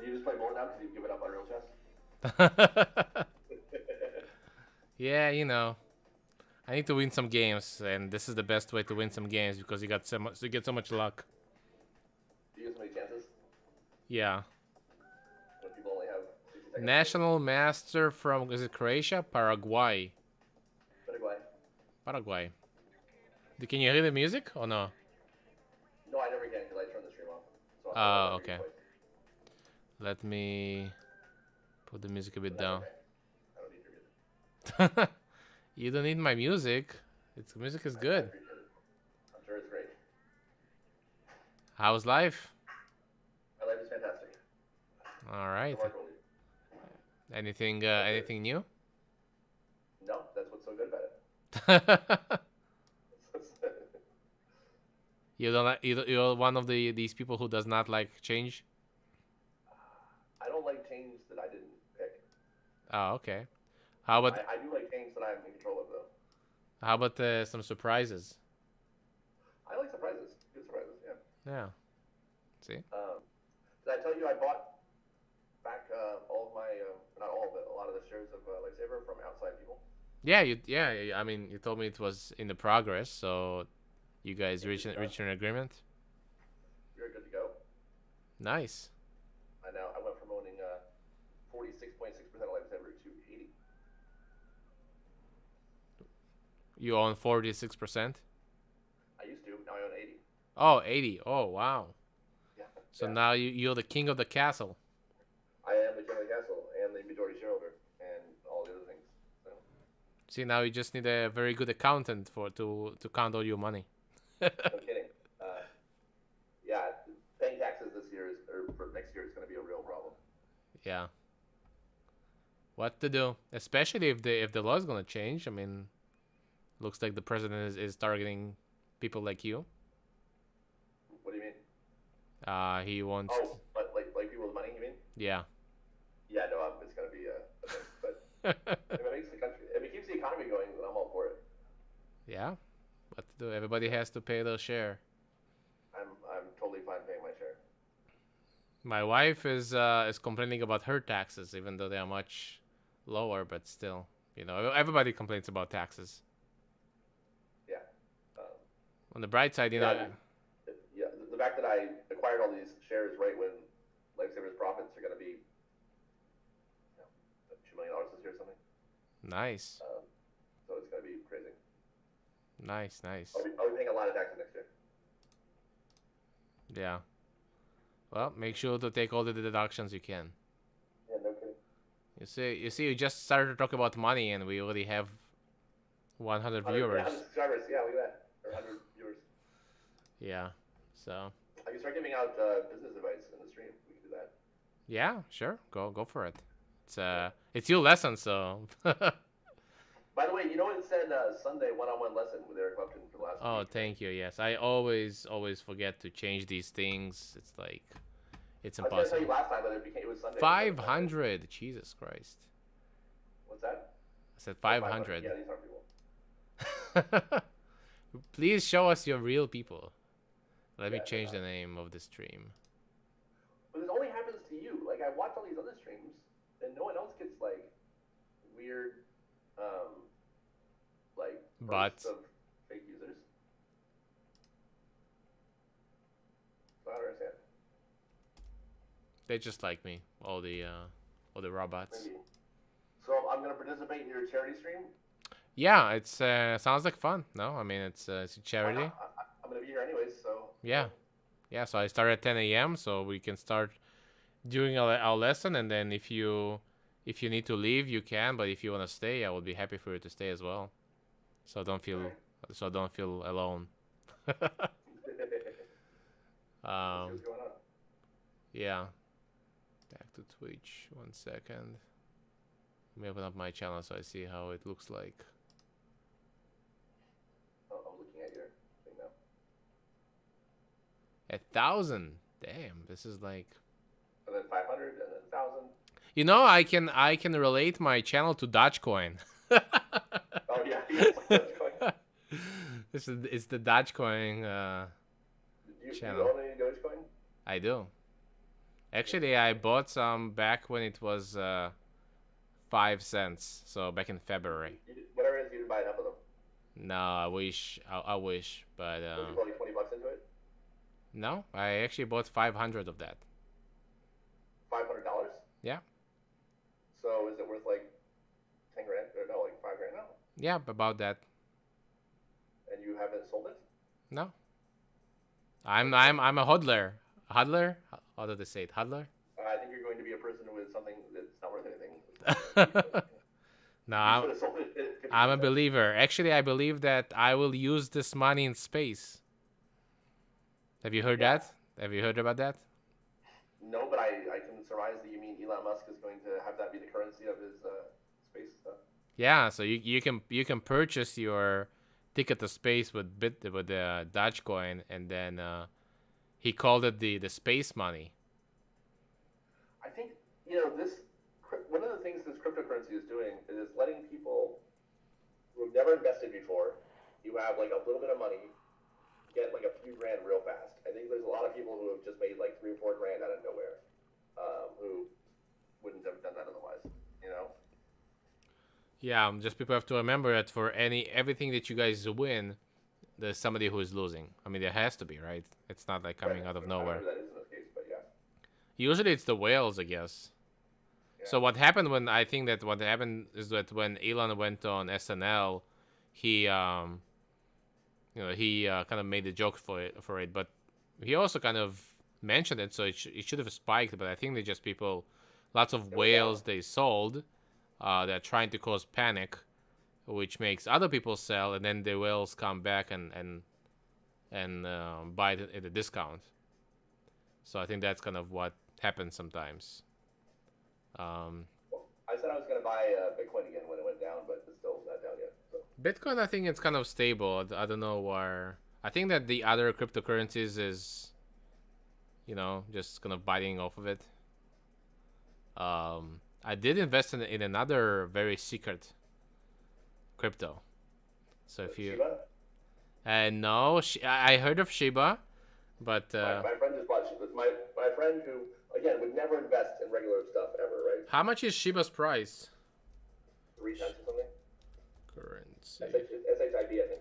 You just play more now because you've given up on real chess? Yeah, I need to win some games, and this is the best way to win some games because you get so much luck. Do you have so many chances Yeah. when people only have 60 seconds to win? National master from, is it Croatia? Paraguay. Paraguay. Paraguay. Can you hear the music or no? No, I never can because I turn the stream off. So I'll Oh, never hear your okay. voice. Let me put the music a bit But that's down. okay. I don't need your music. You don't need my music. Music is I good. appreciate it. I'm sure it's great. How's life? My life is fantastic. All right. Remarkably. Anything new? No, that's what's so good about it. You don't like you're one of these people who does not like change. I don't like change that I didn't pick. Oh, okay. How about I do like change that I'm in control of, though. some surprises? I like surprises. Good surprises, yeah. Yeah. See? Did I tell you I bought back all of my, not all, but a lot of the shares of Lifesaver from outside people? Yeah, I mean, you told me it was in the progress, so you guys reached an agreement. You're good to go. Nice. I went from owning 46.6% of Lifesaver to 80. You own 46%? I used to. Now I own 80. Oh, 80. Oh, wow. Yeah. So Yeah. now you're the king of the castle. I am the king of the castle and the majority shareholder and all the other things. So. See, now you just need a very good accountant to count all your money. No kidding. Yeah, paying taxes this year or for next year is going to be a real problem. Yeah. What to do? Especially if the law is gonna change. I mean, looks like the president is targeting people like you. What do you mean? He wants. Oh, but like people with money, you mean? Yeah. Yeah, no, it's going to be a thing. But if it makes the country, if it keeps the economy going, then I'm all for it. Yeah. What to do? Everybody has to pay their share. I'm totally fine paying my share. My wife is complaining about her taxes, even though they are much lower, but still, everybody complains about taxes. Yeah. Um, On the bright side, yeah, yeah. The fact that I acquired all these shares right when Lifesaver's profits are going to be, $2 million this year or something. Nice, So it's going to be crazy. nice. I'll be paying a lot of taxes next year. Yeah. Well, make sure to take all the deductions you can. Yeah, no kidding. You just started to talk about money, and we already have 100 viewers. 100 subscribers. Yeah, look at that. Or 100 viewers. Yeah. So. I can start giving out business advice in the stream. We can do that. Yeah, sure. Go for it. It's your lesson, so. By the way, you know what it said Sunday one-on-one lesson with Eric Lupton for the last Oh, week? thank you. Yes, I always forget to change these things. It's like it's I was going to tell you impossible. last time, but it was Sunday. 500. Jesus Christ. What's that? I said Oh, 500. Yeah, these are people. Please show us your real people. Let me Yeah, change the name of the stream. But this only happens to you. Like, I watch all these other streams, and no one else gets, like, weird, like, bursts of fake users. So I don't understand. They just like me, all the robots. Maybe. So I'm gonna participate in your charity stream. Yeah, it's sounds like fun. No, I mean it's a charity. I'm gonna be here anyways, so. Yeah, yeah. So I start at 10 a.m. so we can start doing our lesson, and then if you need to leave, you can. But if you want to stay, I will be happy for you to stay as well. So don't feel alone. What's going on? Yeah. Back to Twitch. 1 second. Let me open up my channel so I see how it looks like. Oh, I'm looking at your thing now. 1,000. Damn, this is like. And then 500, and then 1,000. I can relate my channel to Dogecoin. Oh yeah, Dogecoin. It's the Dogecoin Do you channel. own any Dogecoin? I do. Actually, I bought some back when it was 5 cents. So back in February. Whatever it is, you didn't buy enough of them. No, I wish. I wish, but Would you put like $20 into it? no. I actually bought 500 of that. $500? Yeah. So is it worth like 10 grand? Or no, like 5 grand? No. Yeah, about that. And you haven't sold it? No. I'm a hodler. Hodler? How do they say it? Hodler? I think you're going to be a person with something that's not worth anything. No, You should have sold it. I'm a believer. Actually, I believe that I will use this money in space. Have you heard that? Have you heard about that? No, but I can surmise that you mean Elon Musk is going to have that be the currency of his space stuff. Yeah, so you can purchase your ticket to space with Dogecoin, and then he called it the space money. I think this one of the things this cryptocurrency is doing is letting people who have never invested before, you have like a little bit of money, get like a few grand real fast. I think there's a lot of people who have just made like 3 or 4 grand out of nowhere, who wouldn't have done that otherwise. Yeah, just people have to remember that for everything that you guys win, there's somebody who is losing. I mean, there has to be, right? It's not like coming out of nowhere. I don't know who that is in this case, but yeah. Usually it's the whales, I guess. Yeah. So what happened is that when Elon went on SNL, he kind of made a joke for it, but he also kind of mentioned it, so it should have spiked. But I think they just lots of whales they sold. They're trying to cause panic, which makes other people sell, and then the whales come back and buy it at a discount. So I think that's kind of what happens sometimes. I said I was going to buy Bitcoin again when it went down, but it's still not down yet. So. Bitcoin, I think it's kind of stable. I don't know where. I think that the other cryptocurrencies is, just kind of biting off of it. I did invest in another very secret crypto. So if you, Shiba? No, I heard of Shiba, but my friend just bought Shiba. My friend who again would never invest in regular stuff ever, right? How much is Shiba's price? 3 cents or something. Currency. SHIB, I think.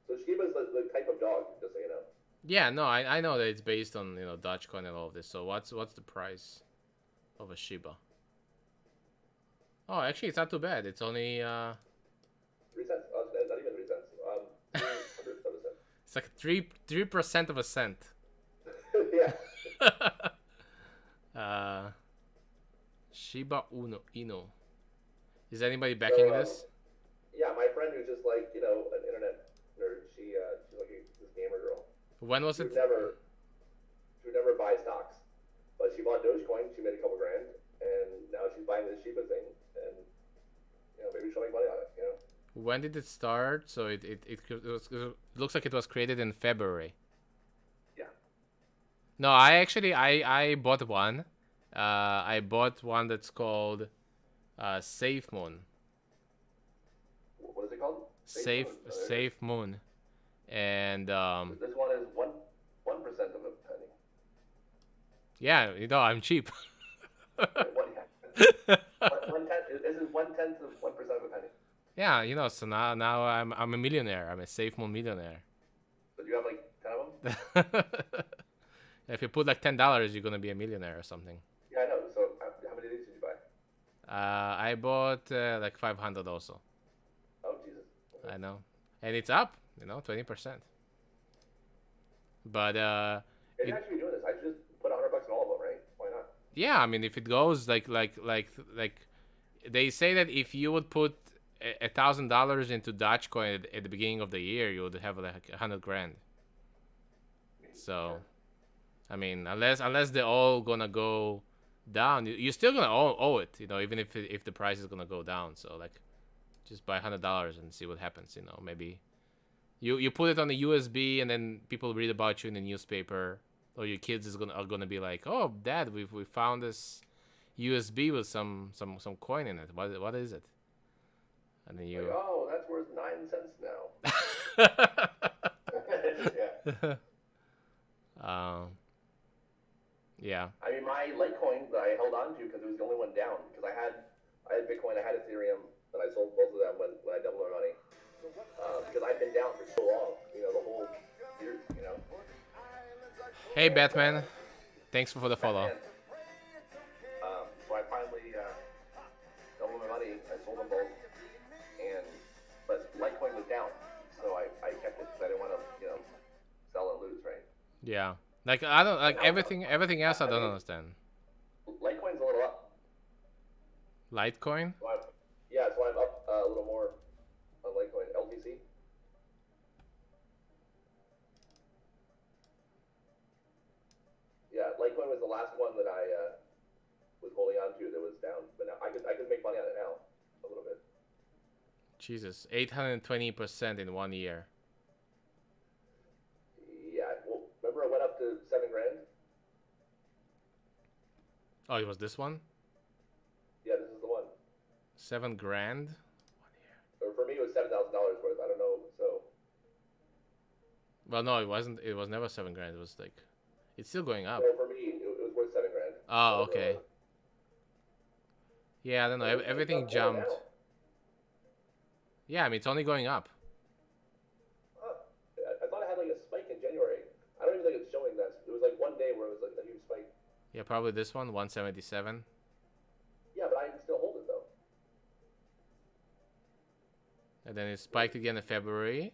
So Shiba's the type of dog, just so you know. Yeah, no, I know that it's based on Dogecoin and all of this. So what's the price of a Shiba? Oh, actually, it's not too bad. It's only 3 cents. Not even 3 cents. 300 of a cent. It's like 3% of a cent. Yeah. Shiba Inu. Is anybody backing this? Yeah, my friend who's just like an internet nerd. She's like this gamer girl. When was it? She would never buy stocks, but she bought Dogecoin. She made a couple grand, and now she's buying this Shiba thing, and maybe she'll make money on it. When did it start? So it looks like it was created in February. Yeah. No, I bought one. I bought one that's called Safe Moon. What is it called? Safe Moon. And this one is 1% of a penny. Yeah, I'm cheap. This is 1/10 of 1% of a penny. Yeah, so now I'm a millionaire. I'm a Safe Moon millionaire. But you have like 10 of them? If you put like $10, you're gonna be a millionaire or something. Yeah, I know. So how many of these did you buy? I bought like 500 also. Oh Jesus. Okay. I know, and it's up. 20%. But Maybe I should be doing this. I should just put $100 in all of them, right? Why not? Yeah, I mean, if it goes like they say that if you would put $1,000 into Dogecoin at the beginning of the year, you would have like 100 grand. So, I mean, unless they're all gonna go down, you're still gonna owe it. Even if the price is gonna go down. So like, just buy $100 and see what happens. Maybe. You put it on a USB, and then people read about you in the newspaper, or your kids are gonna be like, "Oh, Dad, we found this USB with some coin in it. What is it?" And then you. Like, oh, that's worth 9 cents now. Yeah. Yeah. I mean, my Litecoin that I held on to because it was the only one down. Because I had Bitcoin, I had Ethereum, and I sold both of them when I doubled my money. Because I've been down for so long, the whole year, Hey, Batman. Thanks for the follow. Man. So I finally doubled my money. I sold them both, but Litecoin was down, so I kept it because I didn't want to, sell and lose, right? Yeah. Like I don't like everything else I don't understand. Litecoin's a little up. Litecoin? So I'm up a little more on Litecoin. LTC. Yeah, Litecoin was the last one that I was holding on to that was down, but now I could make money on it now a little bit. Jesus, 820% in 1 year. Yeah, well, remember it went up to $7,000? Oh, it was this one? Yeah, this is the one. $7,000? 1 year. Or for me, it was $7,000 worth. I don't know. So. Well, no, it wasn't. It was never $7,000. It was like, it's still going up. No, for me, it was worth $7,000. Oh, okay. Yeah, I don't know. Everything jumped. Yeah, I mean, it's only going up. I thought it had like a spike in January. I don't even think it's showing that. It was like one day where it was like a huge spike. Yeah, probably this one, 177. Yeah, but I can still hold it though. And then it spiked again in February.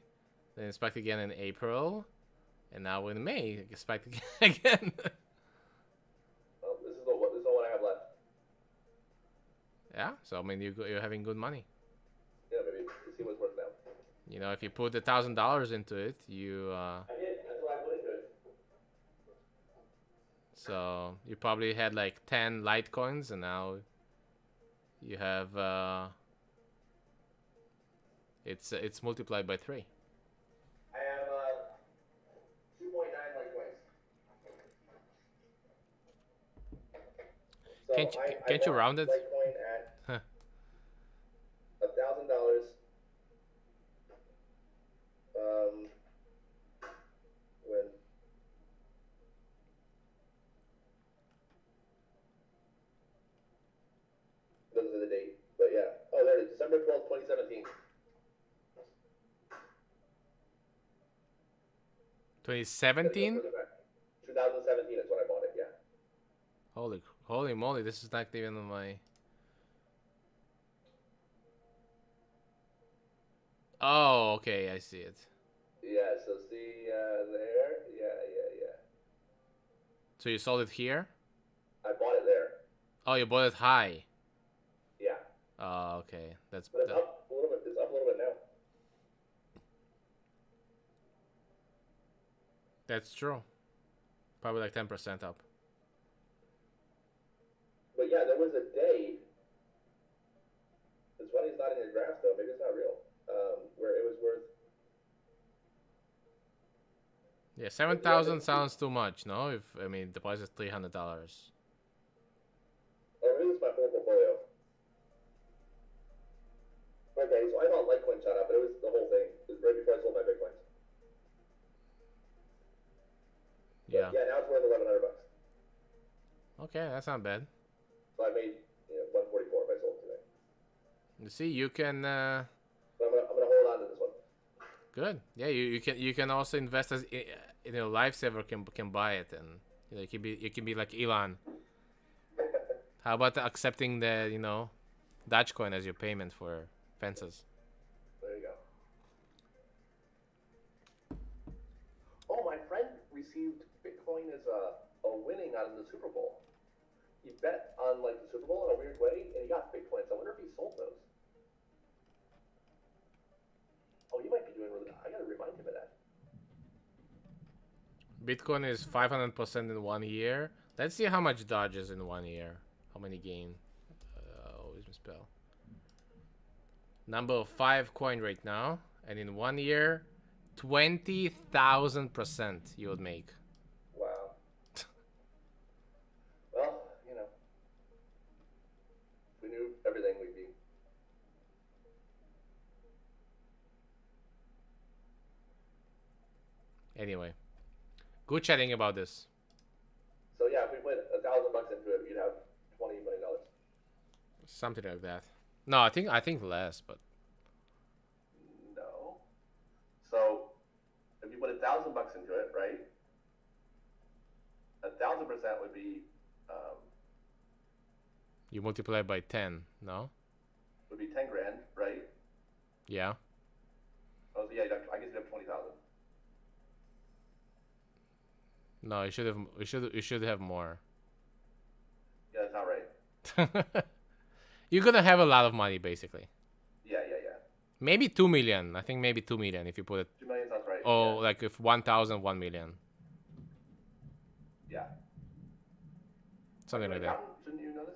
Then it spiked again in April. And now in May, it spiked again. Well, this is the one I have left. Yeah, so I mean, you're having good money. Yeah, maybe to see what's worth now. You know, if you put $1,000 into it, you. I did. That's what I put into it. So you probably had like 10 Litecoins, and now you have. It's multiplied by 3. I have 2.9 Litecoins. So Can't you round it? Litecoin at $1,000. When doesn't say the date, but yeah. Oh, there it is. December 12th, 2017. 2017? 2017 is when I bought it. Yeah. Holy moly! This is not even on my. Oh, okay, I see it. Yeah. So see there. Yeah. So you sold it here? I bought it there. Oh, you bought it high. Yeah. Oh, okay. But it's up a little bit. It's up a little bit now. That's true. Probably like 10% up. But yeah, there was a day. It's funny it's not in your graphs though. Maybe it's not real. Where it was worth. Yeah, 7,000 sounds too much, no? If I mean the price is $300. Oh, maybe it's my whole portfolio. Okay, so I thought Litecoin shot up, but it was the whole thing. It was right before I sold my Bitcoins. Yeah. Yeah, now it's worth $1,100. Okay, that's not bad. So I made 144 if I sold today. You see, you can. So I'm gonna hold on to this one. Good. Yeah, you can also invest as Lifesaver can buy it, and you can be like Elon. How about accepting the Dogecoin as your payment for fences? There you go. Oh, my friend received Bitcoin as a winning out of the Super Bowl. He bet on like the Super Bowl in a weird way, and he got Bitcoins. I wonder if he sold those. Oh, he might be doing really. I gotta remind him of that. Bitcoin is 500% in 1 year. Let's see how much Dodge is in 1 year. How many gain? Always misspell. Number of 5 coin right now, and in 1 year, 20,000% you would make. Wow. Well, if we knew everything, we'd be. Anyway, Good chatting about this. So yeah, if we put $1,000 into it, you'd have $20 million. Something like that. No, I think less, but No. So if you put $1,000 into it, right? 1,000% would be you multiply by 10, no? 10 grand, right? Yeah. Oh, so yeah, I guess you have 20,000. No, you should have more. Yeah, that's not right. You're gonna have a lot of money basically. Yeah. Maybe 2 million. I think maybe 2 million if you put it. 2 million sounds right. Oh, Yeah. like if 1,000, 1 million. Yeah. Something like that. Shouldn't you know this?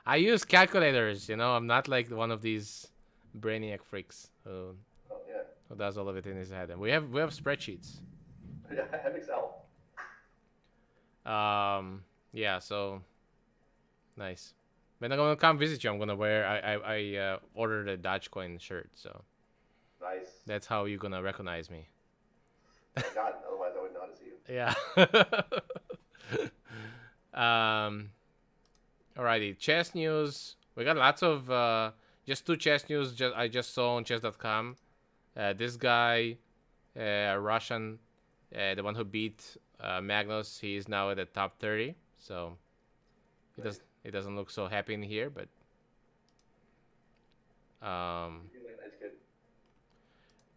I use calculators, I'm not like one of these brainiac freaks who Oh yeah. does all of it in his head. And we have spreadsheets. Yeah, I have Excel. Yeah, so nice. When I'm gonna come visit you, I'm gonna wear. I ordered a Dogecoin shirt, so Nice. that's how you're gonna recognize me. Thank God, otherwise I wouldn't know how to see you. Yeah. Alrighty, chess news. We got lots of just 2 chess news. I just saw on chess.com. This guy, Russian, the one who beat Magnus, he is now at the top 30. So it doesn't look so happy in here, but Nice kid.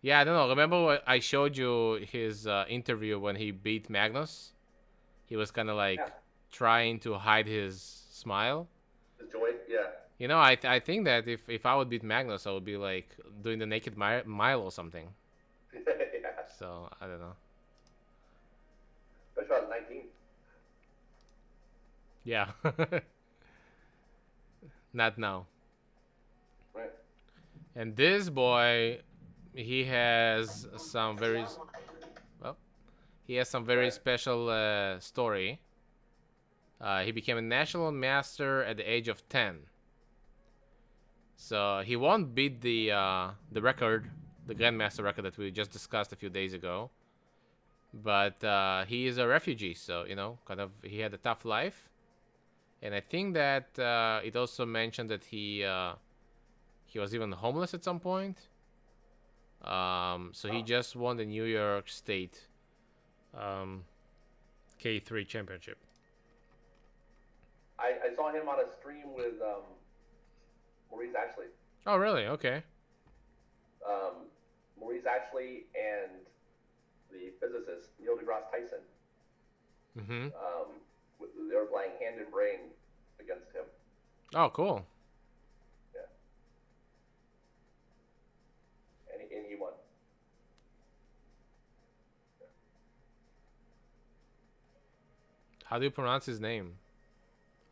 yeah, I don't know. Remember what I showed you his interview when he beat Magnus? He was kind of like trying to hide his smile. The joy, yeah. I think that if I would beat Magnus, I would be like doing the naked mile or something. Yeah. So I don't know. That's about 19. Yeah. Not now. Right. And this boy, he has some very special story. He became a national master at the age of 10. So he won't beat the record, the grandmaster record that we just discussed a few days ago. But he is a refugee, so kind of he had a tough life. And I think that it also mentioned that he was even homeless at some point. So he just won the New York State K3 championship. I saw him on a stream with Maurice Ashley. Oh, really? Okay. Maurice Ashley and the physicist Neil deGrasse Tyson. Mm-hmm. They were playing hand and brain against him. Oh, cool. Yeah. And he won. Yeah. How do you pronounce his name?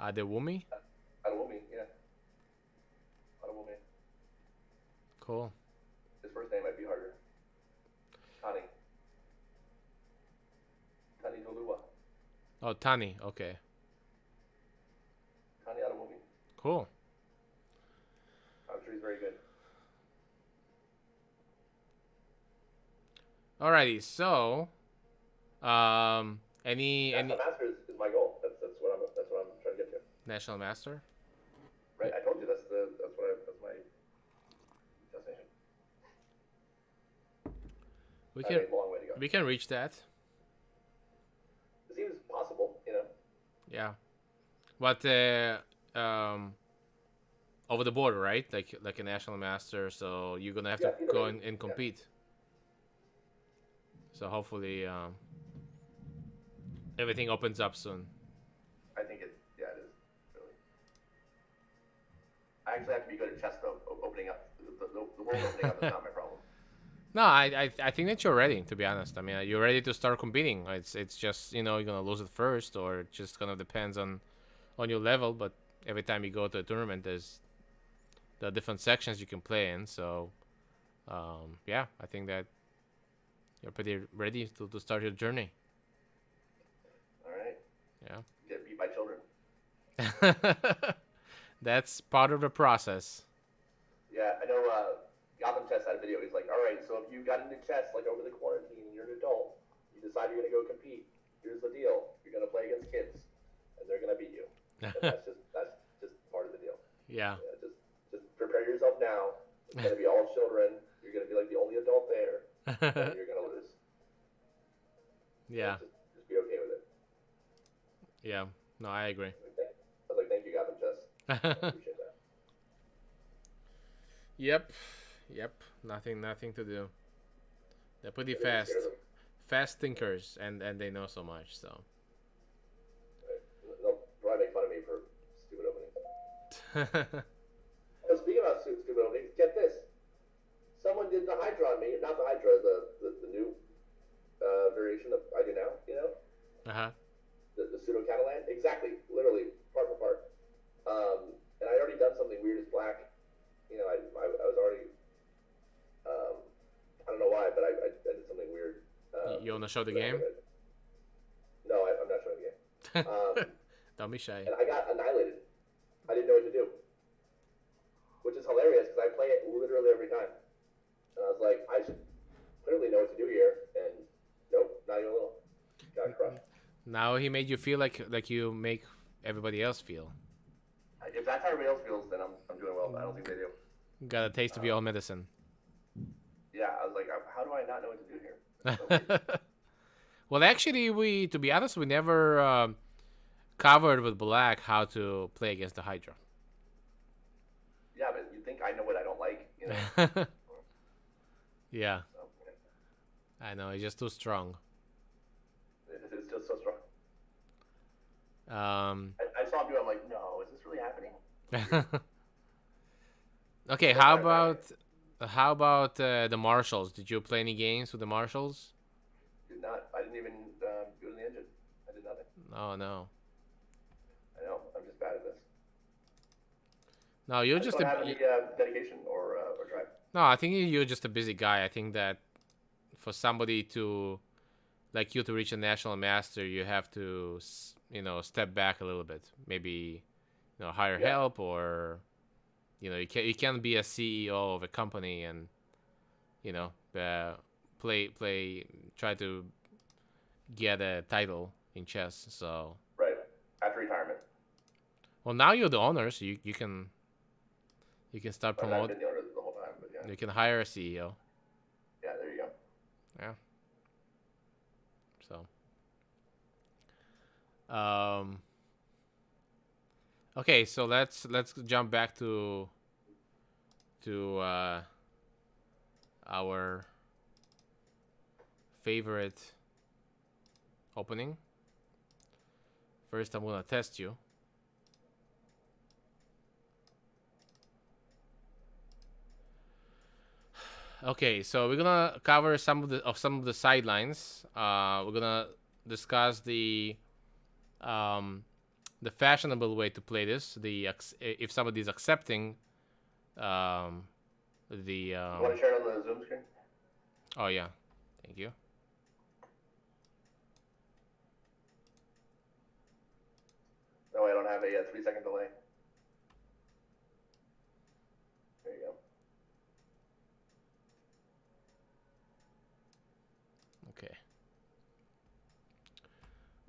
Adewumi? Adewumi, yeah. Adewumi. Cool. His first name might be harder. Tani Toluwa. Oh, Tani. Okay. Tani Adewumi. Cool. I'm sure he's very good. Alrighty. So, any Master is my goal. That's what I'm trying to get to. national master? Right. I told you that's my destination. We I can have a long way to go. we can reach that. It seems possible, Yeah. But over the border, right? Like a national master, so you're gonna have to go and compete. Yeah. So hopefully everything opens up soon. I think it is, really. I actually have to be good at chess, though, opening up. The world opening up is not my problem. No, I think that you're ready, to be honest. I mean, you're ready to start competing. It's just, you're going to lose it first, or it just kind of depends on your level. But every time you go to a tournament, there's the different sections you can play in. So, yeah, I think that you're pretty ready to start your journey. All right. Yeah. Get beat by children. That's part of the process. Yeah, I know Gotham Chess had a video. He's like, all right, so if you got into chess, like, over the quarantine, and you're an adult, you decide you're going to go compete, here's the deal: you're going to play against kids, and they're going to beat you. And that's just part of the deal. Yeah. Just prepare yourself now. It's going to be all children. You're going to be like the only adult there, and you're going to lose. Yeah. Just be okay with it. Yeah. No, I agree. I was like, thank you, Gotham Chess. I appreciate that. Yep. Nothing to do. They're pretty fast thinkers, and they know so much. So. They'll probably make fun of me for stupid openings. So speaking about stupid openings, get this: someone did the Hydra on me. Not the Hydra, the new variation of I do now. You know. The pseudo Catalan, exactly, literally part for part. And I'd already done something weird as black. You know, I was already. I don't know why, but I did something weird. You want to show the game? No, I'm not showing the game. Don't be shy. And I got annihilated. I didn't know what to do, which is hilarious because I play it literally every time. And I was like, I should clearly know what to do here, and nope, not even a little. Got crushed. Now he made you feel like you make everybody else feel. If that's how everybody else feels, then I'm doing well. But I don't think they do. Got a taste of your own medicine. Yeah, I was like, how do I not know what to do here? So well, actually, to be honest, we never covered with Black how to play against the Hydra. Yeah, but you think I know what I don't like, you know? Yeah. So, I know, it's just too strong. It's just so strong. I saw him do it, I'm like, no, is this really happening? Okay, how about the Marshals? Did you play any games with the Marshals? Did not. I didn't even go to the engine. I did nothing. Oh no. I know. I'm just bad at this. No, you're I just don't have any dedication or drive. No, I think you're just a busy guy. I think that for somebody to like you to reach a national master, you have to, step back a little bit. Maybe, hire help, or, you can't be a CEO of a company and, try to get a title in chess. So. Right. After retirement. Well, now you're the owner, so you can start promoting. I've been the owner the whole time, but yeah. You can hire a CEO. Yeah, there you go. Yeah. So. Okay, so let's jump back to our favorite opening. First, I'm gonna test you. Okay, so we're gonna cover some of the sidelines. We're gonna discuss the fashionable way to play this. If somebody's accepting the. You want to share it on the Zoom screen? Oh yeah, thank you. No, I don't have a 3-second delay. There you go. Okay.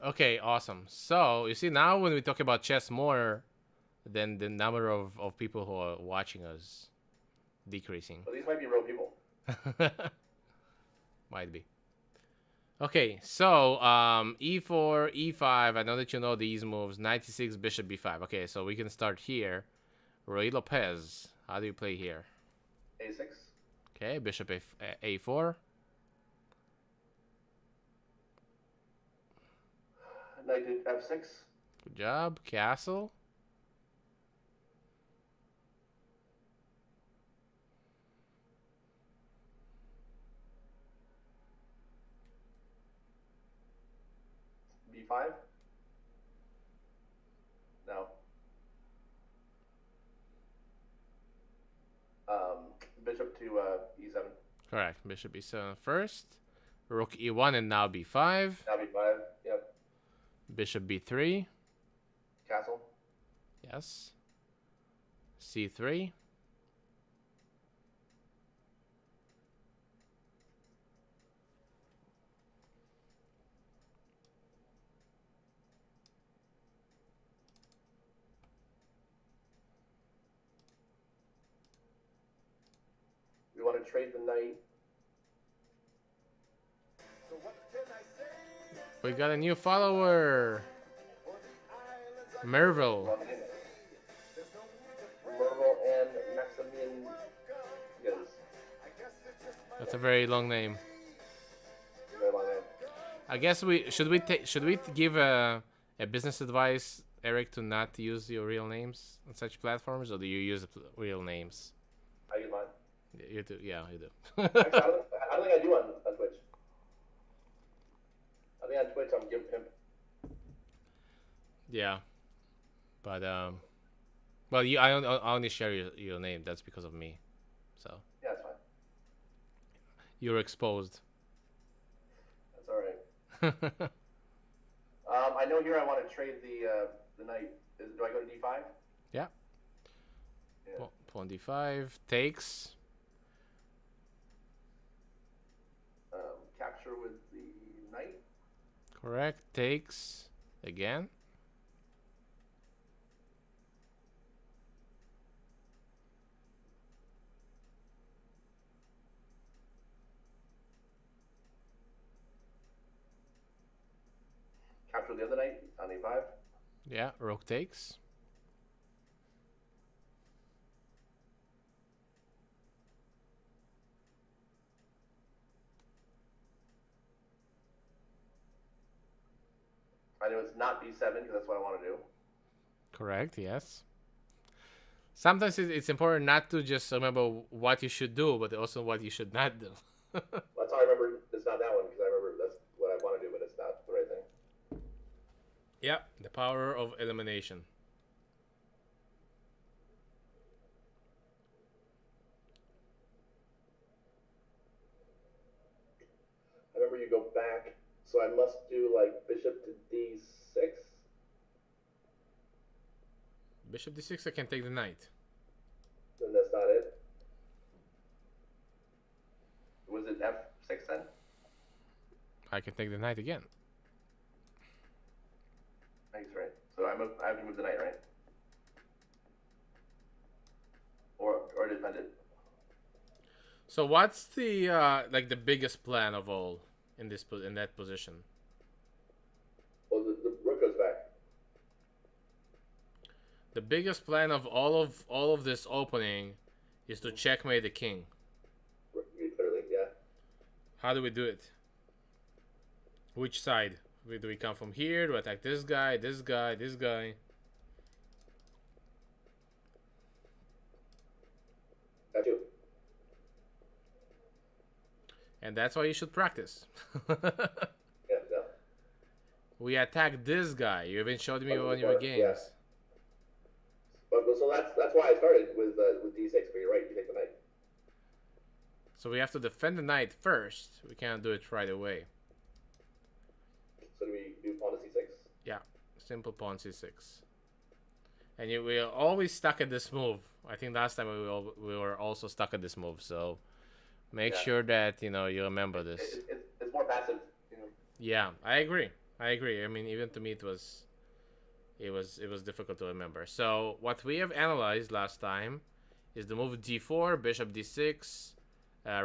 Okay, awesome. So you see now when we talk about chess more, then the number of people who are watching us decreasing. Well, these might be real people. Might be. Okay, so e4, e5. I know that you know these moves. 96, bishop b5. Okay, so we can start here. Roy Lopez, how do you play here? A6. Okay, bishop a4. Knight f6. Good job. Castle. B5. No. Bishop to e7. Correct. Bishop e7 first. Rook e1 and now b5. Now b5. Yep. Bishop b3. Castle. Yes. c3. want to trade the knight. We got a new follower. Merville. Merville and Maximian. Yes. That's a very long name. Very long name. I guess we should we give a business advice, Eric, to not use your real names on such platforms, or do you use real names? I use mine. You do, yeah, you do. Actually, I don't think I do on Twitch. I think on Twitch I'm giving pimp. Yeah, but well, I only share your name. That's because of me. So Yeah, it's fine. you're exposed. That's all right. I know here I want to trade the knight. Do I go to d5? Yeah. Yeah. Pawn d5 takes. Capture with the knight. Correct. Takes again. Capture the other knight on e5. Yeah. Rook takes. I know it's not b7 because that's what I want to do. Correct. Yes. Sometimes it's important not to just remember what you should do, but also what you should not do. That's how I remember it's not that one because I remember that's what I want to do, but it's not the right thing. Yeah, the power of elimination. I remember you go back, so I must do like bishop to d6. Bishop d6, I can take the knight. Then that's not it. Was it f6 then? I can take the knight again. Thanks, right. So I have to move the knight, right? Or defend it. So what's the like the biggest plan of all in that position? Well, the rook goes back. The biggest plan of all of this opening is to checkmate the king. Clearly, yeah. How do we do it? Which side? Do we come from here? Do we attack this guy, this guy, this guy? Got you. And that's why you should practice. Yeah, no. We attack this guy. You even showed me one of your games. Yeah. But so that's why I started with d6. But you're right. You take the knight. So we have to defend the knight first. We can't do it right away. So do we do pawn to c6? Yeah, simple pawn c6. And we are always stuck at this move. I think last time we were also stuck at this move. So make sure that you remember this. It's more passive. Yeah, I agree. I mean, even to me, it was difficult to remember. So what we have analyzed last time is the move d4, bishop d6,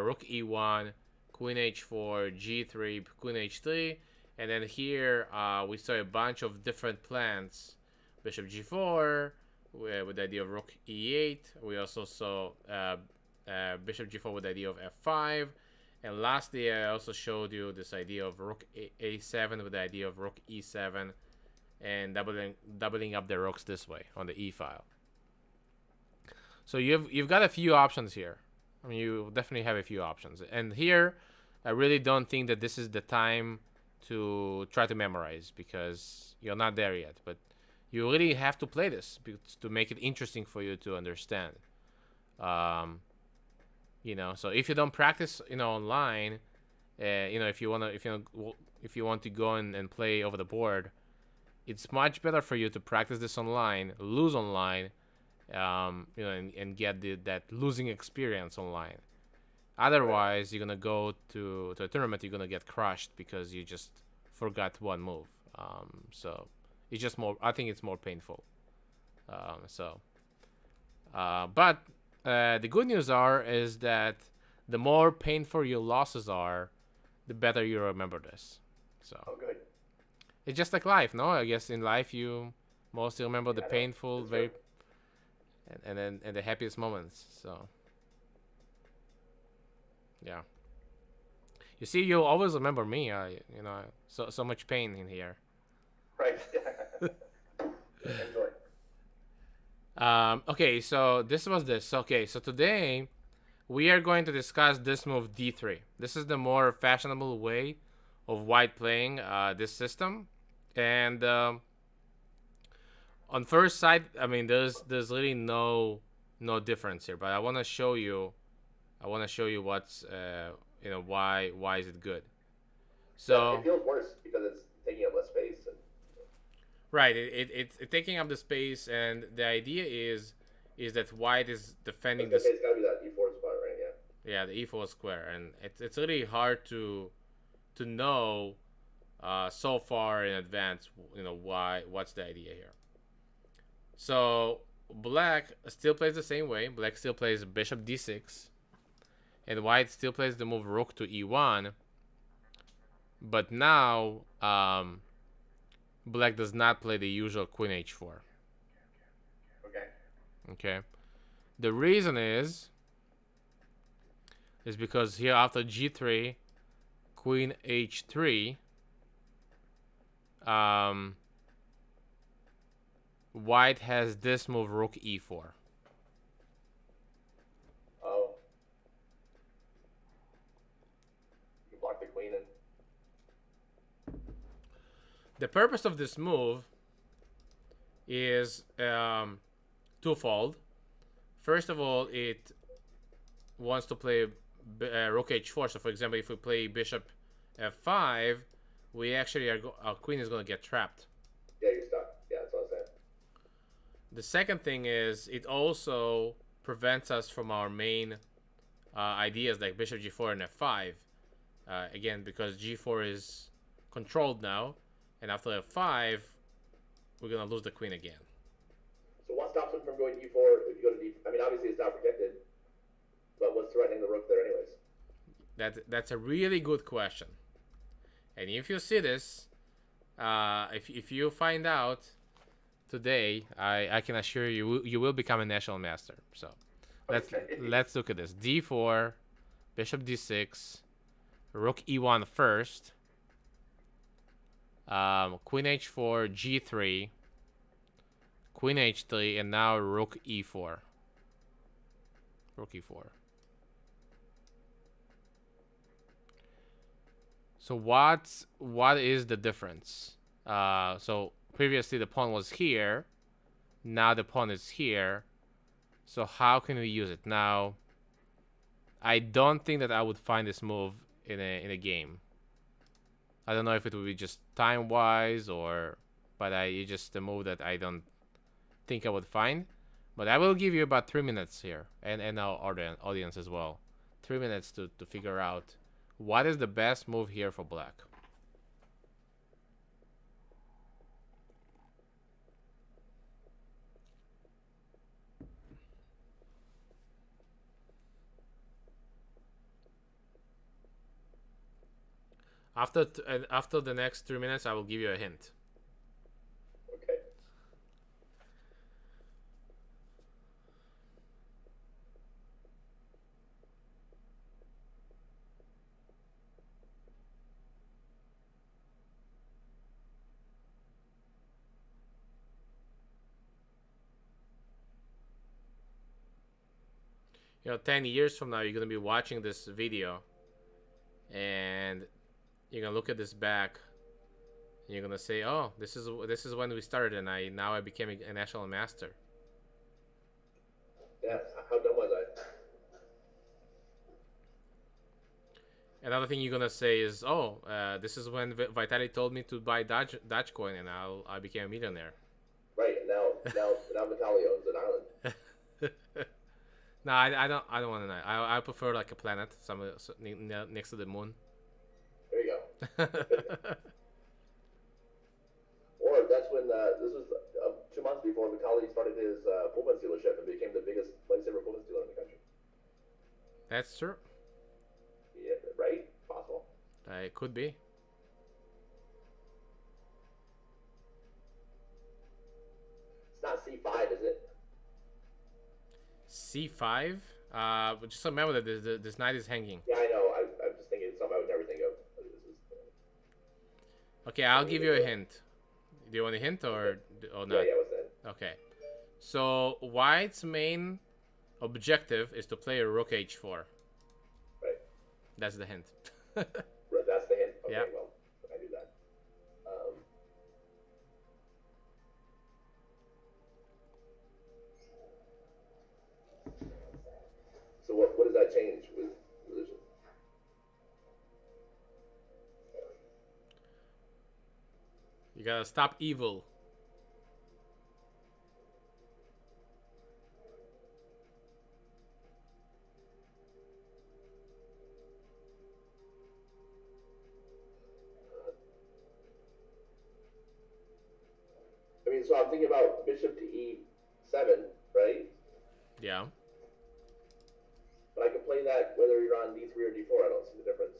rook e1, queen h4, g3, queen h3, and then here we saw a bunch of different plans. Bishop g4 with the idea of rook e8. We also saw bishop g4 with the idea of f5. And lastly, I also showed you this idea of rook a7 with the idea of rook e7 and doubling up the rooks this way on the e file. So you've got a few options here. I mean, you definitely have a few options. And here, I really don't think that this is the time to try to memorize because you're not there yet. But you really have to play this to make it interesting for you to understand. So if you don't practice, online, if you want to go and play over the board, it's much better for you to practice this online, lose online, and get that losing experience online. Otherwise, you're gonna go to a tournament, you're gonna get crushed because you just forgot one move. So it's just more. I think it's more painful. But the good news is that the more painful your losses are, the better you remember this. So Oh, good. it's just like life, no? I guess in life you mostly remember the Yeah, no, painful, it's very, true. and the happiest moments. So yeah, you see, you'll always remember me. So much pain in here. Right. Enjoy. Okay, so this was this. Okay, so today we are going to discuss this move d3. This is the more fashionable way of white playing this system, and on first sight, I mean, there's really no difference here. But I want to show you. I want to show you what's why is it good. Yeah, it So feels worse because it's taking up less space. And right, it's taking up the space, and the idea is that white is I was defending gonna say this. it's gotta be that E4 spot, right? Yeah. Yeah, the e4 square, and it's really hard to know so far in advance. What's the idea here. So black still plays the same way. Black still plays bishop d6, and white still plays the move rook to e1. But now black does not play the usual queen h4. Okay. Okay. The reason is because here after g3, queen h3, white has this move rook e4. Oh, you block the queen and The purpose of this move is twofold. First of all, it wants to play rook h4. So, for example, if we play bishop f5, we actually our queen is going to get trapped. yeah, you're stuck. Yeah, that's what I was saying. The second thing is it also prevents us from our main ideas like bishop g4 and f5. Again, because g4 is controlled now, and after f5, we're going to lose the queen again. So what stops him from going E4 if you go to D? I mean, obviously it's not protected, but what's threatening the rook there, anyways? That's a really good question. And if you see this, if you find out today, I can assure you you will become a national master. So let's look at this. d4, bishop d6, rook e1 first, queen h4, g3, queen h3, and now rook e4. Rook e4. So what is the difference? So previously the pawn was here, now the pawn is here. So how can we use it now? I don't think that I would find this move in a game. I don't know if it would be just time wise but it's just a move that I don't think I would find. But I will give you about 3 minutes here, and our audience as well. 3 minutes to figure out what is the best move here for black. After the next 3 minutes, I will give you a hint. Okay. You know, 10 years from now, you're going to be watching this video and you're going to look at this back and you're going to say, oh, this is when we started, and I became a national master. Yeah, how dumb was I? Another thing you're going to say is, oh, this is when Vitaly told me to buy Dogecoin, and I became a millionaire. Right, and now Vitaly owns an island. No, I don't want to know. I prefer like a planet, next to the moon. There you go. Or that's when this was 2 months before Vitaly started his Pullman dealership and became the biggest lightsaber Pullman dealer in the country. That's true. It could be. It's not C5, is it? C5. Just remember that this knight is hanging. Yeah, I know. I'm just thinking of something I would never think of. This is, Okay, I'll give you a hint. Do you want a hint or not? yeah, what's that? Okay. So white's main objective is to play a rook h4. Right. That's the hint. That's the hint? Okay, Yeah. well, I do that. So what does that change with religion? You gotta stop evil. I mean, so I'm thinking about bishop to E7, right? Yeah. But I can play that whether you're on D3 or D4. I don't see the difference.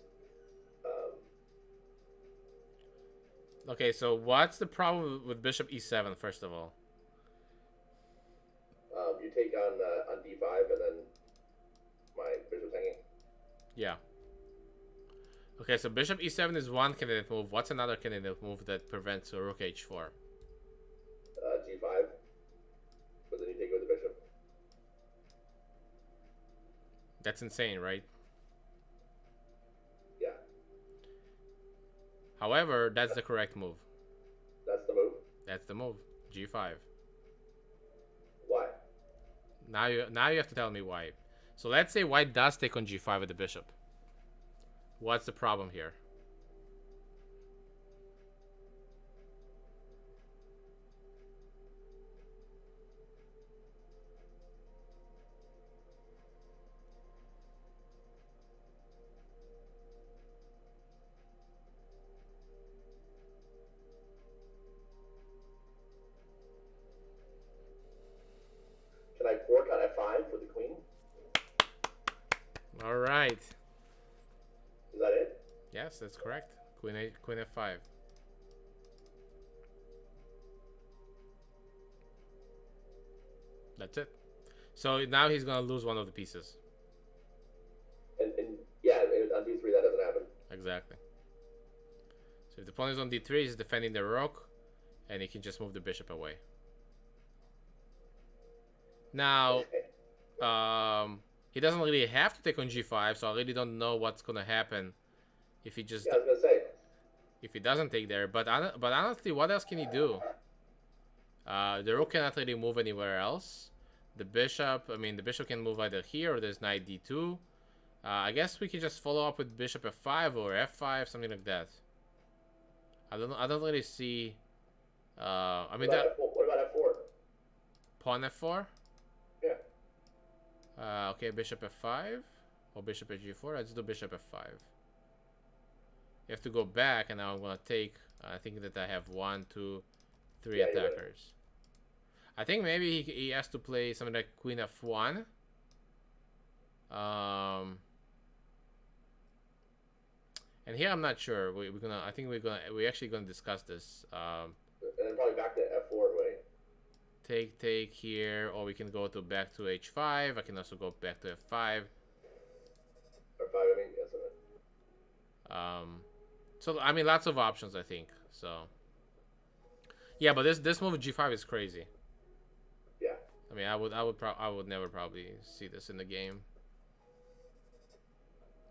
Okay, so what's the problem with bishop e7, first of all? You take on D5 and then my bishop's hanging. Yeah. Okay, so bishop e7 is one candidate move. What's another candidate move that prevents a rook h4? G5. But then you take it with the bishop. That's insane, right? Yeah. However, that's the correct move. That's the move? That's the move. G5. Why? Now you have to tell me why. So let's say white does take on g5 with the bishop. What's the problem here? Can I fork on F5 for the queen? All right. Is that it? Yes, that's correct. Queen f5. That's it. So now he's gonna lose one of the pieces. And yeah, on D3 that doesn't happen. Exactly. So if the pawn is on d3, he's defending the rook, and he can just move the bishop away. Now, he doesn't really have to take on g5, so I really don't know what's gonna happen if he just Yeah, I was gonna say. if he doesn't take there. But honestly, what else can he do? The rook cannot really move anywhere else. The bishop can move either here or there's knight d2. I guess we can just follow up with bishop f5 or f5, something like that. I don't really see. I mean, What about F4? Pawn f4. Yeah. Okay, bishop f5 or bishop at g4. Let's do bishop f5. You have to go back, and now I'm gonna take. I think that I have 1, 2, 3 attackers. I think maybe he has to play something like queen f1. And here I'm not sure. We're actually gonna discuss this. And then probably back to F4 way. Take here, or we can go to back to h5. I can also go back to f5. F5, I mean, yes, So I mean, lots of options, I think. So yeah, but this move g5 is crazy. Yeah. I mean, I would never probably see this in the game.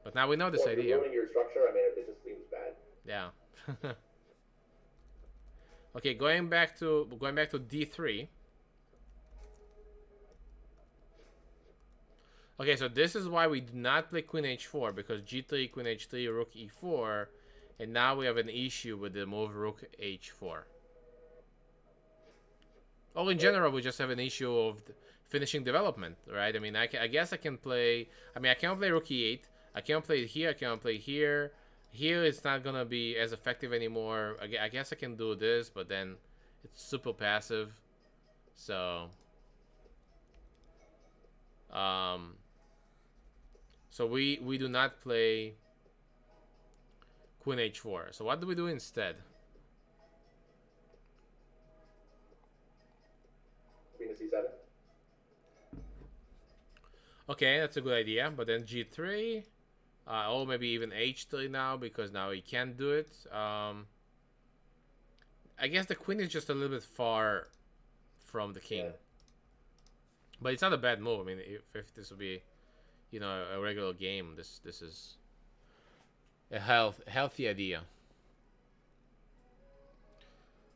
But now we know this Well, if idea. you're ruining your structure, I mean, it just seems bad. Yeah. Okay, going back to d3. Okay, so this is why we do not play queen h4, because g3, queen h3, rook e4, and now we have an issue with the move rook h4. Oh, in general, we just have an issue of finishing development, right? I mean, I guess I can play. I mean, I can't play rook e8. I can't play it here. I can't play here. Here, it's not gonna be as effective anymore. I guess I can do this, but then it's super passive. So, so we do not play. queen h4. So what do we do instead? Queen to c7. Okay, that's a good idea. But then g3, or maybe even h3 now, because now he can't do it. I guess the queen is just a little bit far from the king. Yeah. But it's not a bad move. I mean, if this would be, you know, a regular game, this is a healthy idea.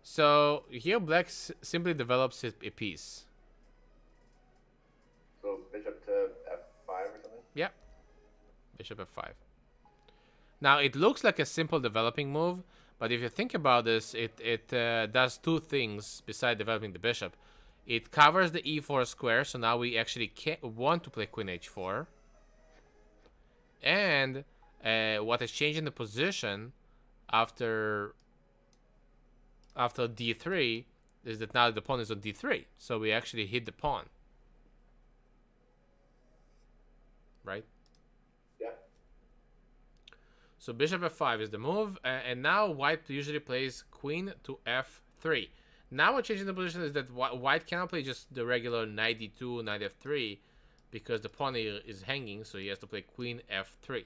So here black simply develops a piece. So bishop to f5 or something? Yeah, bishop f5. Now it looks like a simple developing move, but if you think about this, it does two things besides developing the bishop. It covers the e4 square, so now we actually want to play queen h4. And what is changing the position after d3 is that now the pawn is on d3, so we actually hit the pawn, right? Yeah. So bishop f5 is the move, and now white usually plays queen to f3. Now what's changing the position is that white cannot play just the regular knight d2, knight f3, because the pawn is hanging, so he has to play queen f3.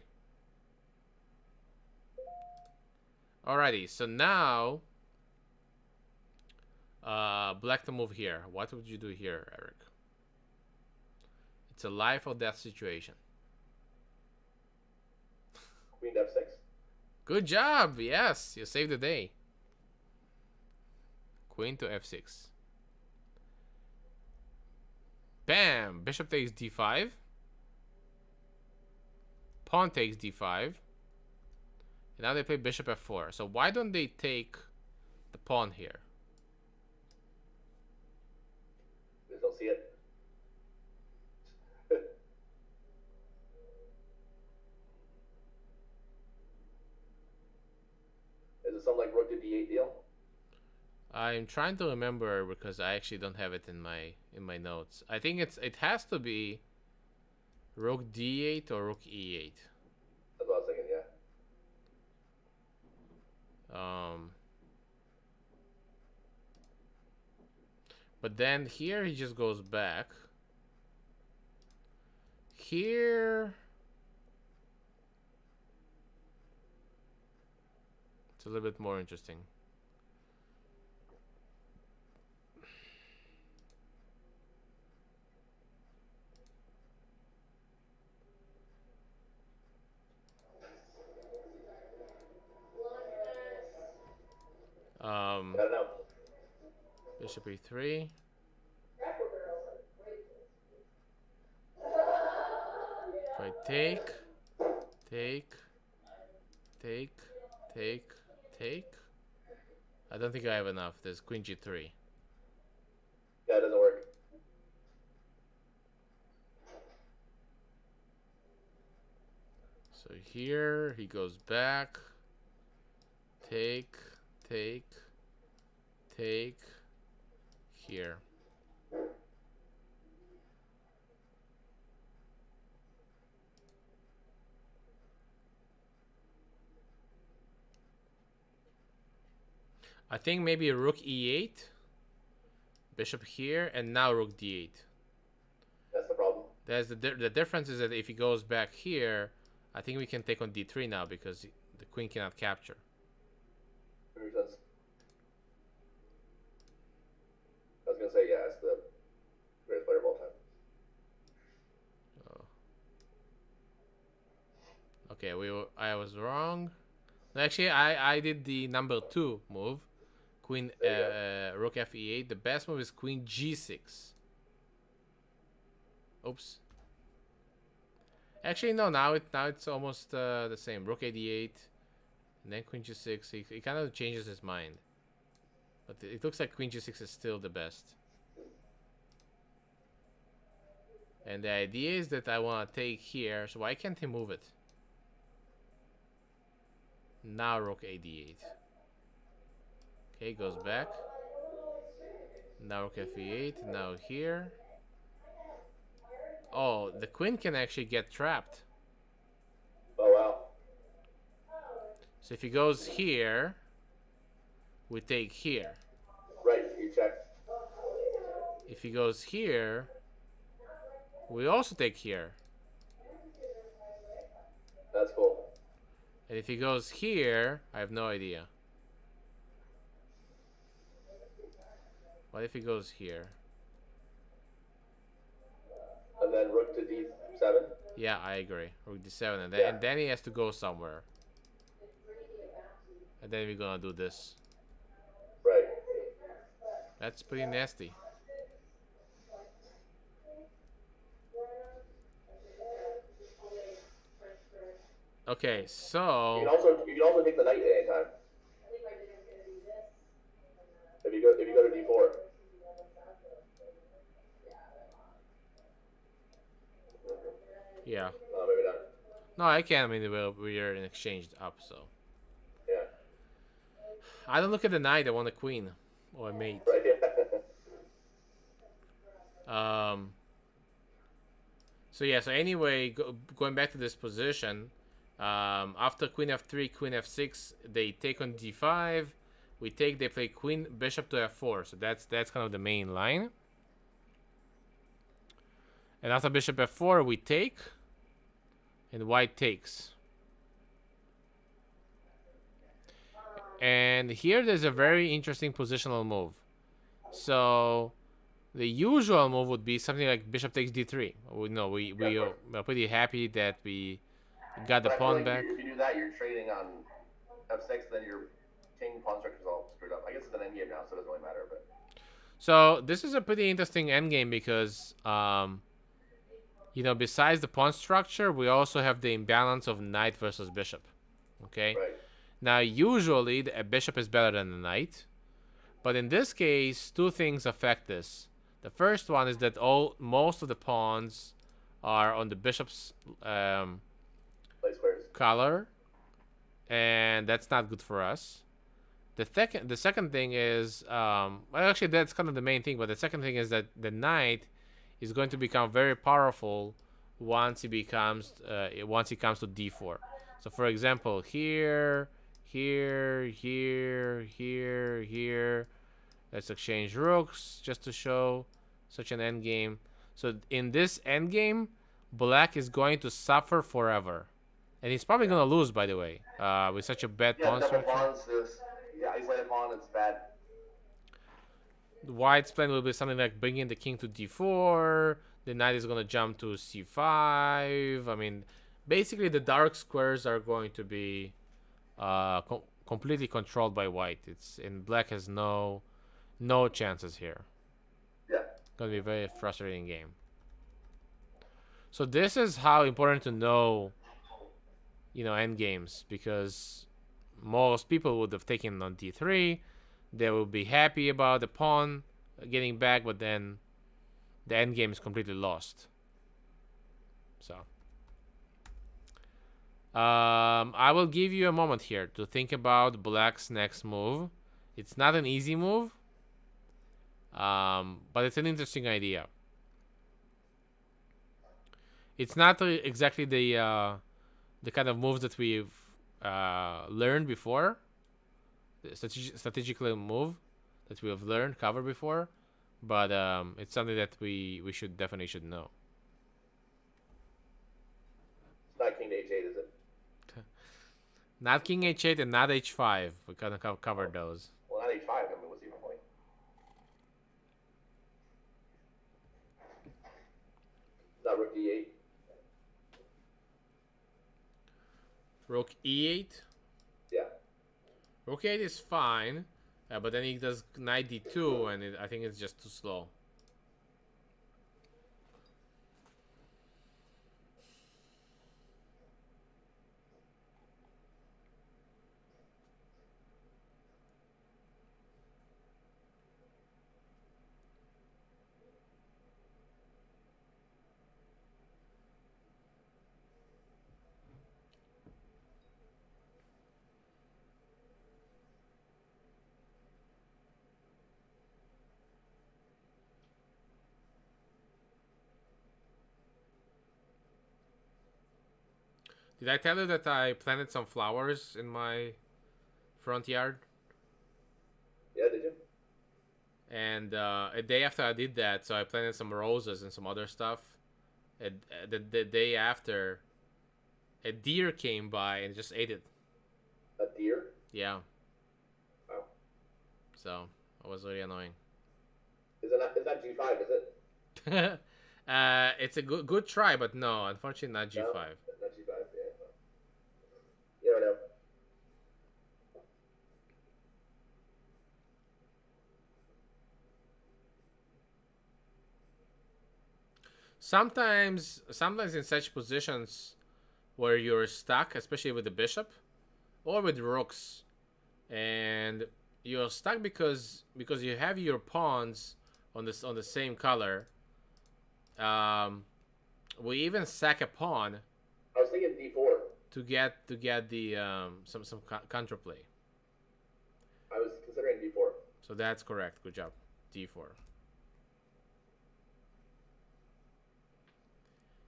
Alrighty, so now black to move here. What would you do here, Eric? It's a life or death situation. Queen to f6. Good job. Yes, you saved the day. Queen to f6. Bam! Bishop takes d5. Pawn takes d5. And now they play bishop f4. So why don't they take the pawn here? Just don't see it. Is it some like rook to d8 deal? I'm trying to remember because I actually don't have it in my notes. I think it has to be rook d8 or rook e8. That's what I was thinking, yeah. But then here he just goes back. Here it's a little bit more interesting. I don't know. Bishop e3. If I take, I don't think I have enough. There's queen g3. Yeah, it doesn't work. So here he goes back. Take. Here. I think maybe rook e8, bishop here, and now rook d8. That's the problem. The difference is that if he goes back here, I think we can take on d3 now because the queen cannot capture. Makes sense. I was gonna say, yeah, it's the greatest player of all time. Oh. Okay, I was wrong. No, actually, I did the number 2 move. Queen rook fe8. The best move is queen g6. Oops. Actually, no. Now it's almost the same. Rook a8, and then queen g6. He kind of changes his mind, but it looks like queen g6 is still the best. And the idea is that I want to take here. So why can't he move it? Now rook a8. Okay, goes back. Now rook fe8. Now here. Oh, the queen can actually get trapped. Oh, wow. So if he goes here, we take here. Right, you check. If he goes here, we also take here. That's cool. And if he goes here, I have no idea. What if he goes here? And then rook to d7. Yeah, I agree. Rook d7, and then he has to go somewhere. And then we're gonna do this. Right. That's pretty nasty. Okay, so You can also take the knight at any time. If you go to d4. yeah. Maybe not. No, I can. I mean, we're in exchange up, so Yeah. I don't look at the knight. I want a queen or a mate. Right. So yeah. So anyway, going back to this position, after queen f3, queen f6, they take on d5. We take. They play queen bishop to f4. So that's kind of the main line. And after bishop f4, we take, and white takes. And here there's a very interesting positional move. So the usual move would be something like bishop takes d3. We are pretty happy that we got the pawn back. If you do that, you're trading on f6, then your king pawn structure is all screwed up. I guess it's an endgame now, so it doesn't really matter. But so this is a pretty interesting endgame because besides the pawn structure, we also have the imbalance of knight versus bishop. Okay. Right. Now, usually, a bishop is better than a knight. But in this case, two things affect this. The first one is that most of the pawns are on the bishop's color. And that's not good for us. The second thing is... actually, that's kind of the main thing. But the second thing is that the knight is going to become very powerful once he comes to d4. So, for example, here... Here. Let's exchange rooks just to show such an endgame. So in this endgame, black is going to suffer forever. And he's probably going to lose, by the way, with such a bad pawn structure. Isolated pawn, it's bad. White's plan will be something like bringing the king to d4. The knight is going to jump to c5. I mean, basically the dark squares are going to be... completely controlled by white. And black has no chances here. Yeah. Gonna be a very frustrating game. So this is how important to know, end games, because most people would have taken on d3. They will be happy about the pawn getting back, but then the end game is completely lost. So. I will give you a moment here to think about black's next move. It's not an easy move, but it's an interesting idea. It's not exactly the kind of moves that we've learned before, the strategical move that we have covered before, but it's something that we definitely should know. It's not king to h8, is it? Not king h8 and not h5. We kind of covered those. Well, not h5. I mean, what's the point? Not rook d8. Rook e8? Yeah. Rook e8 is fine, but then he does knight d2, and I think it's just too slow. Did I tell you that I planted some flowers in my front yard? Yeah, did you? And a day after I did that, so I planted some roses and some other stuff. And the day after, a deer came by and just ate it. A deer? Yeah. Wow. So it was very annoying. Is that G5? Is it? It's a good try, but no, unfortunately not G5. No, not G5. Yeah. You never know. Sometimes in such positions where you're stuck, especially with the bishop or with rooks, and you're stuck because you have your pawns on the same color. We even sack a pawn I was thinking D4. to get the some counterplay. I was considering D4. So that's correct. Good job. D4.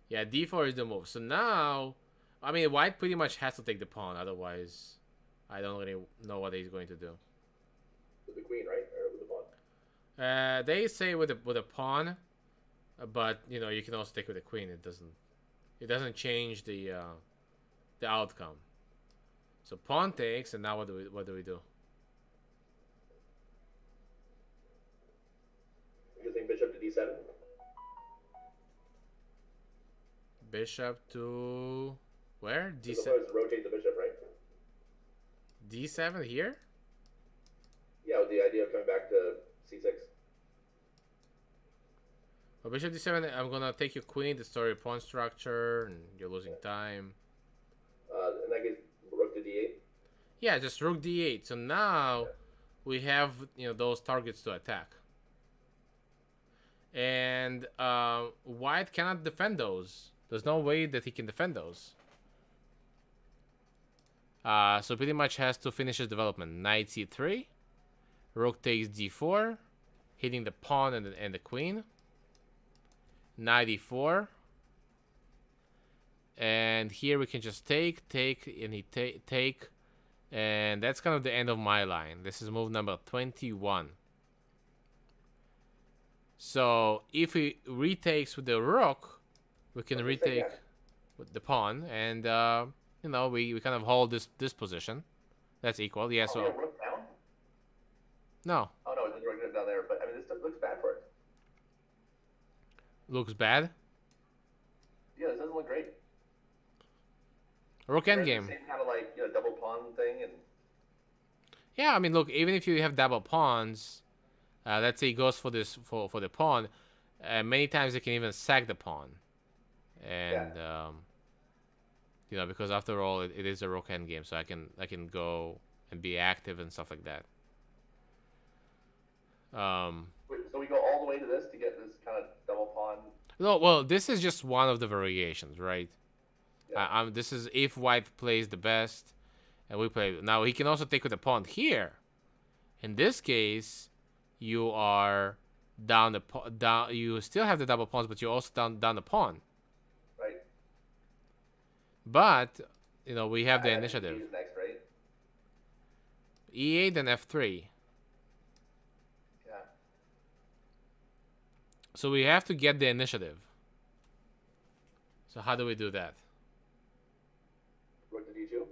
Yeah, D4 is the move. So now, I mean, white pretty much has to take the pawn. Otherwise, I don't really know what he's going to do. With the queen, right? Or with the pawn? They say with a pawn, but you know you can also take with a queen. It doesn't change the outcome. So pawn takes, and now what do we do? Using bishop to D7. Bishop to where? You're D7. supposed to rotate the bishop, right? D7 here? Yeah, with the idea of coming back to C6. Well, bishop D7. I'm gonna take your queen, destroy your pawn structure, and you're losing time. In that case, rook to D8. Yeah, just rook D8. So now we have those targets to attack, and white cannot defend those. There's no way that he can defend those. So pretty much has to finish his development. Knight C3, rook takes D4, hitting the pawn and the queen. Knight E4, and here we can just take, and he take, and that's kind of the end of my line. This is move number 21. So if he retakes with the rook, we can retake with the pawn, and we kind of hold this position. That's equal. Yeah. So rook down? no. Oh no, it's rook down there. But I mean, this looks bad for it. Looks bad. Yeah, this doesn't look great. Rook endgame. Same kind of like double pawn thing, and Yeah, I mean, look, even if you have double pawns, let's say he goes for this for the pawn, many times they can even sack the pawn, and because after all, it is a rook endgame, so I can go and be active and stuff like that. So we go all the way to this to get this kind of double pawn. No, well, this is just one of the variations, right? Yeah. This is if white plays the best, and we play. Now he can also take with the pawn here. In this case, you are down the down. You still have the double pawns, but you're also down the pawn. Right. But we have the initiative. E8 is next, right? E8 and F3. Yeah. So we have to get the initiative. So how do we do that? Rook to D2.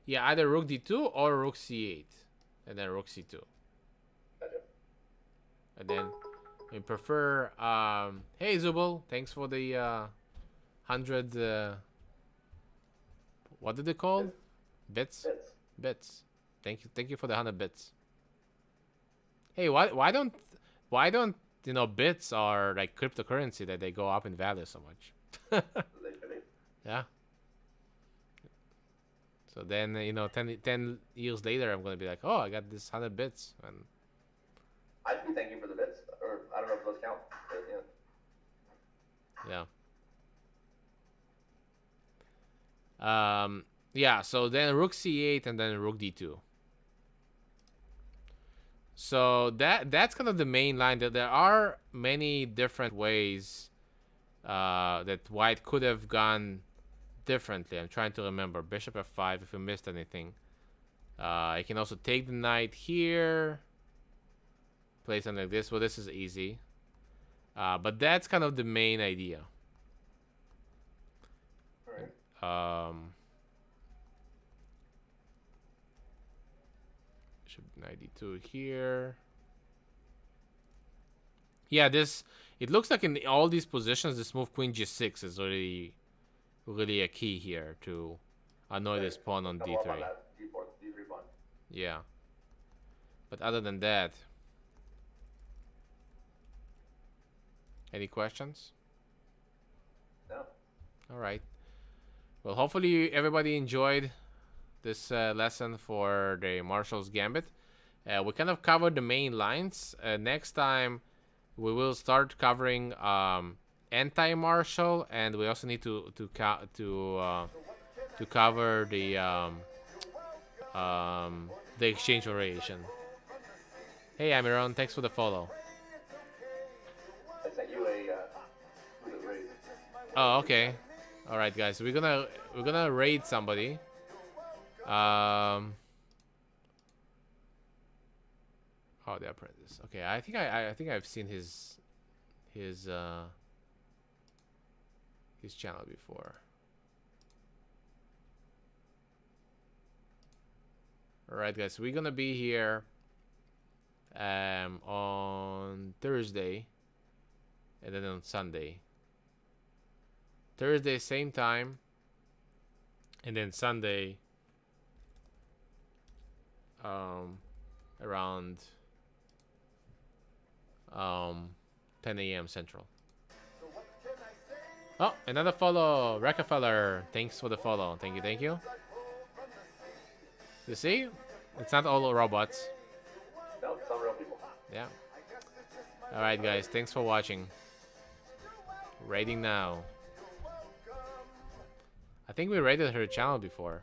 Yeah, either rook D2 or rook C8, and then rook C2. Gotcha. And then we prefer. Hey Zubul, thanks for the 100. What did they call? Bits. Bits. Thank you for the 100 bits. Hey, why don't bits are like cryptocurrency that they go up in value so much? Yeah. So then 10 years later, I'm gonna be like, oh, I got this 100 bits, and I'd be thanking for the bits, or I don't know if those count. But, yeah. Yeah. So then rook C8 and then rook D2. So that's kind of the main line. That there are many different ways that white could have gone differently? I'm trying to remember. Bishop f5 if we missed anything. I can also take the knight here. Play something like this. Well, this is easy. But that's kind of the main idea. Alright. Bishop 92 here. Yeah, this... It looks like in all these positions, this move queen g6 is really a key here to annoy this pawn on d3. On that D3 pawn. Yeah. But other than that... Any questions? No. Alright. Well, hopefully everybody enjoyed this lesson for the Marshall's Gambit. We kind of covered the main lines. Next time, we will start covering anti-Marshall, and we also need to cover the exchange variation. Hey, Amiron, thanks for the follow. I sent you a raise. Oh, okay. All right, guys. We're gonna raid somebody. Oh, the apprentice. Okay, I think I've seen his channel before. All right, guys. We're gonna be here on Thursday, and then on Sunday. Thursday, same time, and then Sunday, around 10 a.m. Central. Oh, another follow, Rockefeller. Thanks for the follow. Thank you, thank you. You see, it's not all robots. No, some real people. Yeah. All right, guys. Thanks for watching. Raiding now. I think we raided her channel before.